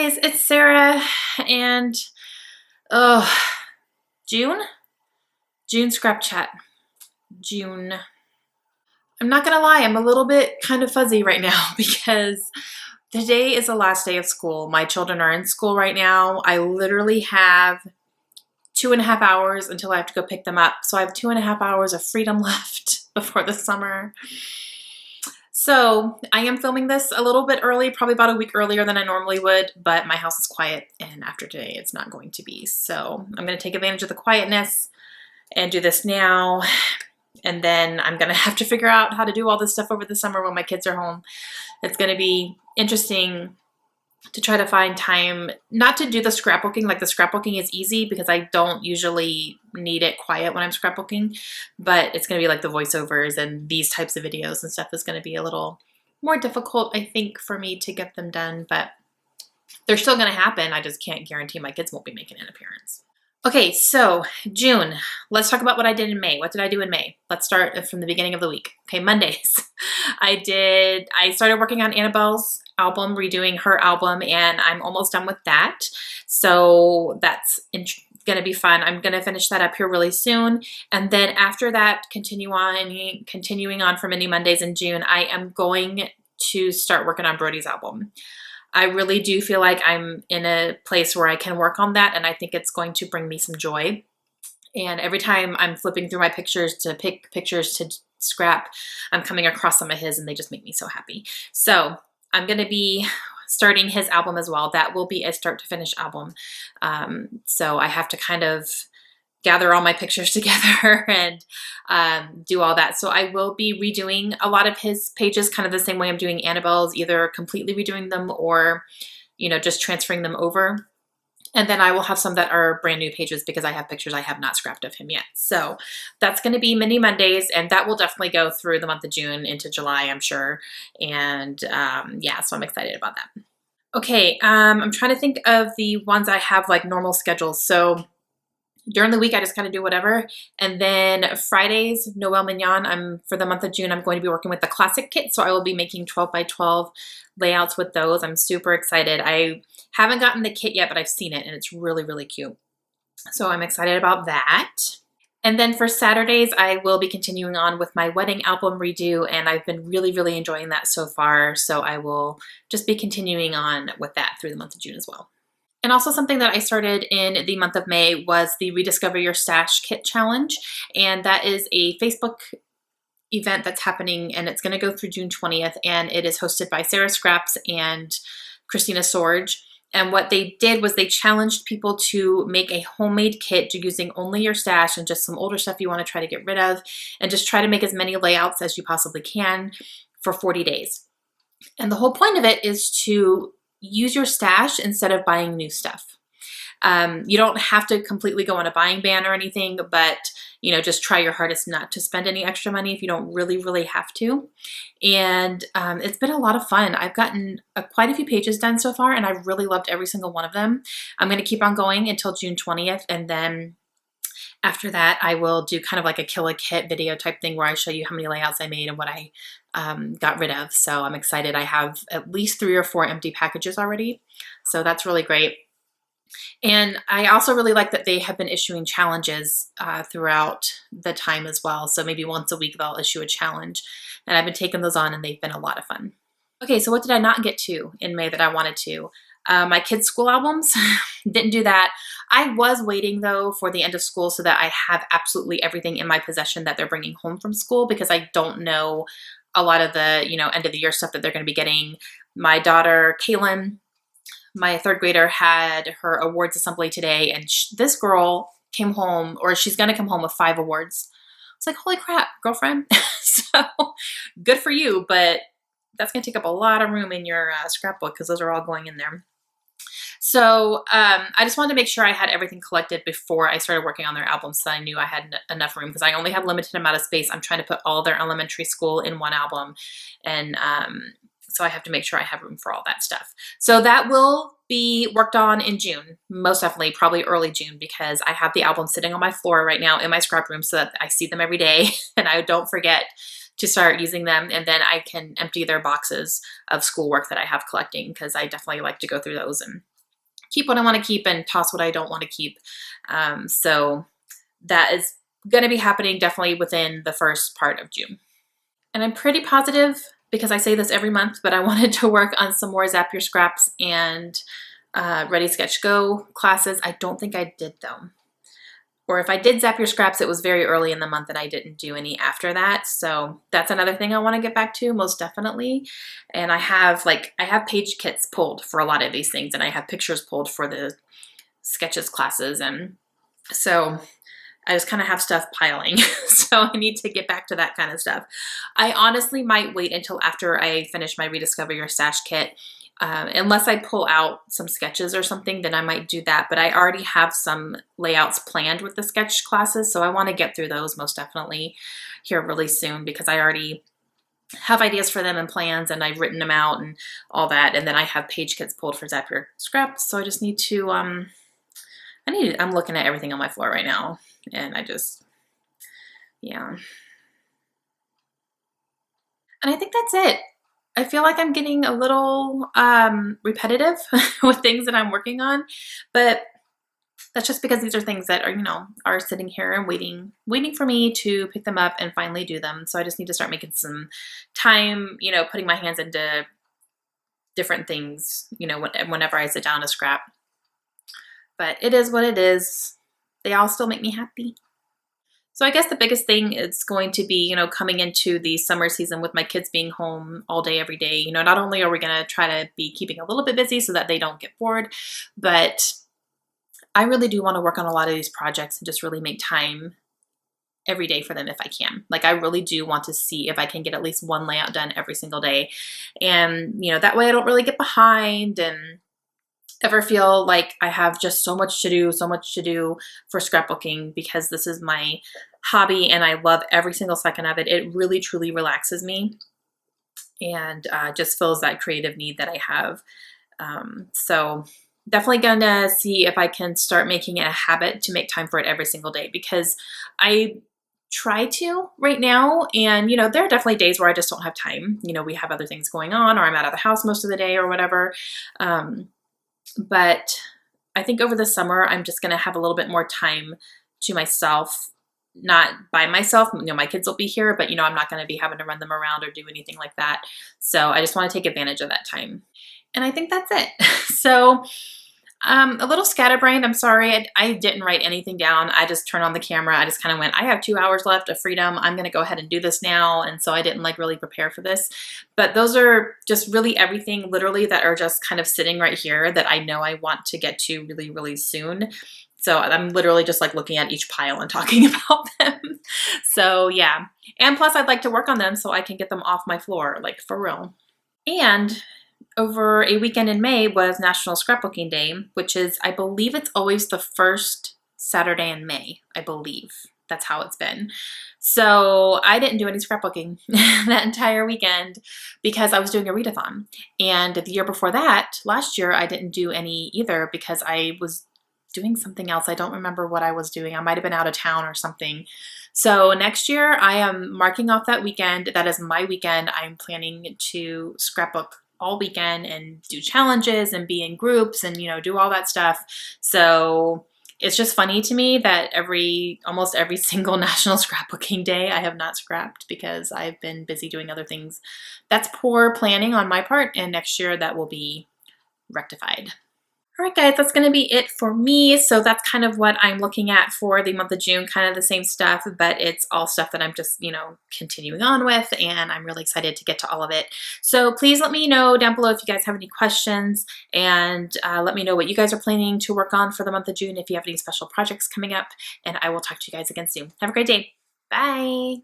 guys, it's Sarah and oh, June? June scrap chat. June. I'm not gonna lie, I'm a little bit kind of fuzzy right now because today is the last day of school. My children are in school right now. I literally have 2.5 hours until I have to go pick them up. So I have 2.5 hours of freedom left before the summer. So I am filming this a little bit early, probably about a week earlier than I normally would, but my house is quiet and after today it's not going to be. So I'm going to take advantage of the quietness and do this now. And then I'm going to have to figure out how to do all this stuff over the summer when my kids are home. It's going to be interesting to try to find time, not to do the scrapbooking. Like the scrapbooking is easy because I don't usually need it quiet when I'm scrapbooking, but it's going to be like the voiceovers and these types of videos and stuff is going to be a little more difficult, I think, for me to get them done, but they're still going to happen. I just can't guarantee my kids won't be making an appearance. Okay, so June, let's talk about what I did in May. What did I do in May? Let's start from the beginning of the week. Okay, Mondays. I started working on Annabelle's album, redoing her album, and I'm almost done with that. So that's going to be fun. I'm going to finish that up here really soon. And then after that, continuing on for many Mondays in June, I am going to start working on Brody's album. I really do feel like I'm in a place where I can work on that, and I think it's going to bring me some joy. And every time I'm flipping through my pictures to pick pictures to scrap, I'm coming across some of his, and they just make me so happy. So I'm going to be starting his album as well. That will be a start to finish album. So I have to kind of gather all my pictures together and do all that. So I will be redoing a lot of his pages, kind of the same way I'm doing Annabelle's, either completely redoing them or, just transferring them over. And then I will have some that are brand new pages because I have pictures I have not scrapped of him yet. So that's going to be mini Mondays, and that will definitely go through the month of June into July, I'm sure. And yeah, so I'm excited about that. Okay, I'm trying to think of the ones I have like normal schedules. So during the week, I just kind of do whatever. And then Fridays, Noel Mignon, for the month of June, I'm going to be working with the classic kit. So I will be making 12 by 12 layouts with those. I'm super excited. I haven't gotten the kit yet, but I've seen it and it's really, really cute. So I'm excited about that. And then for Saturdays, I will be continuing on with my wedding album redo, and I've been really, really enjoying that so far. So I will just be continuing on with that through the month of June as well. And also something that I started in the month of May was the Rediscover Your Stash Kit Challenge. And that is a Facebook event that's happening, and it's going to go through June 20th. And it is hosted by Sarah Scraps and Christina Sorge. And what they did was they challenged people to make a homemade kit using only your stash and just some older stuff you want to try to get rid of, and just try to make as many layouts as you possibly can for 40 days. And the whole point of it is to use your stash instead of buying new stuff. You don't have to completely go on a buying ban or anything, but just try your hardest not to spend any extra money if you don't really, really have to. And it's been a lot of fun. I've gotten quite a few pages done so far, and I've really loved every single one of them. I'm going to keep on going until June 20th, and then after that, I will do kind of like a kill a kit video type thing where I show you how many layouts I made and what I got rid of. So I'm excited. I have at least 3 or 4 empty packages already. So that's really great. And I also really like that they have been issuing challenges throughout the time as well. So maybe once a week they'll issue a challenge. And I've been taking those on, and they've been a lot of fun. Okay, so what did I not get to in May that I wanted to? My kids' school albums, didn't do that. I was waiting though for the end of school so that I have absolutely everything in my possession that they're bringing home from school, because I don't know a lot of the, end of the year stuff that they're going to be getting. My daughter, Kaylin, my 3rd grader, had her awards assembly today, and this girl came home, or she's going to come home with 5 awards. It's like, holy crap, girlfriend. So good for you, but that's going to take up a lot of room in your scrapbook because those are all going in there. So I just wanted to make sure I had everything collected before I started working on their albums, so I knew I had enough room, because I only have limited amount of space. I'm trying to put all their elementary school in one album, and so I have to make sure I have room for all that stuff. So that will be worked on in June, most definitely, probably early June, because I have the album sitting on my floor right now in my scrap room so that I see them every day and I don't forget to start using them, and then I can empty their boxes of schoolwork that I have collecting, because I definitely like to go through those and keep what I want to keep and toss what I don't want to keep. So that is going to be happening definitely within the first part of June. And I'm pretty positive, because I say this every month, but I wanted to work on some more Zap Your Scraps and Ready Sketch Go classes. I don't think I did though. Or if I did Zap Your Scraps, it was very early in the month and I didn't do any after that. So that's another thing I want to get back to, most definitely. And I have page kits pulled for a lot of these things, and I have pictures pulled for the sketches classes. And so I just kind of have stuff piling. So I need to get back to that kind of stuff. I honestly might wait until after I finish my Rediscover Your Stash kit. Unless I pull out some sketches or something, then I might do that. But I already have some layouts planned with the sketch classes, so I want to get through those most definitely here really soon, because I already have ideas for them and plans, and I've written them out and all that. And then I have page kits pulled for Zap Your Scraps, so I just need to, I'm looking at everything on my floor right now, and yeah. And I think that's it. I feel like I'm getting a little repetitive with things that I'm working on, but that's just because these are things that are, are sitting here and waiting for me to pick them up and finally do them. So I just need to start making some time, putting my hands into different things, whenever I sit down to scrap. But it is what it is. They all still make me happy. So I guess the biggest thing is going to be, coming into the summer season with my kids being home all day, every day. Not only are we going to try to be keeping a little bit busy so that they don't get bored, but I really do want to work on a lot of these projects and just really make time every day for them if I can. Like, I really do want to see if I can get at least one layout done every single day. And, that way I don't really get behind and ever feel like I have just so much to do for scrapbooking, because this is my hobby and I love every single second of it. It really, truly relaxes me and just fills that creative need that I have. So definitely gonna see if I can start making it a habit to make time for it every single day, because I try to right now. And, there are definitely days where I just don't have time. We have other things going on, or I'm out of the house most of the day or whatever. But I think over the summer, I'm just going to have a little bit more time to myself, not by myself. My kids will be here, but, I'm not going to be having to run them around or do anything like that. So I just want to take advantage of that time. And I think that's it. So a little scatterbrained. I'm sorry. I didn't write anything down. I just turned on the camera. I just kind of went, I have 2 hours left of freedom. I'm going to go ahead and do this now. And so I didn't really prepare for this, but those are just really everything literally that are just kind of sitting right here that I know I want to get to really, really soon. So I'm literally just looking at each pile and talking about them. So yeah. And plus I'd like to work on them so I can get them off my floor, for real. And over a weekend in May was National Scrapbooking Day, which is, I believe it's always the first Saturday in May, I believe. That's how it's been. So I didn't do any scrapbooking that entire weekend because I was doing a readathon. And the year before that, last year, I didn't do any either because I was doing something else. I don't remember what I was doing. I might have been out of town or something. So next year, I am marking off that weekend. That is my weekend. I'm planning to scrapbook all weekend and do challenges and be in groups and, do all that stuff. So it's just funny to me that almost every single National Scrapbooking Day I have not scrapped because I've been busy doing other things. That's poor planning on my part, and next year that will be rectified. All right, guys, that's going to be it for me. So that's kind of what I'm looking at for the month of June, kind of the same stuff, but it's all stuff that I'm just, continuing on with, and I'm really excited to get to all of it. So please let me know down below if you guys have any questions, and let me know what you guys are planning to work on for the month of June, if you have any special projects coming up, and I will talk to you guys again soon. Have a great day. Bye.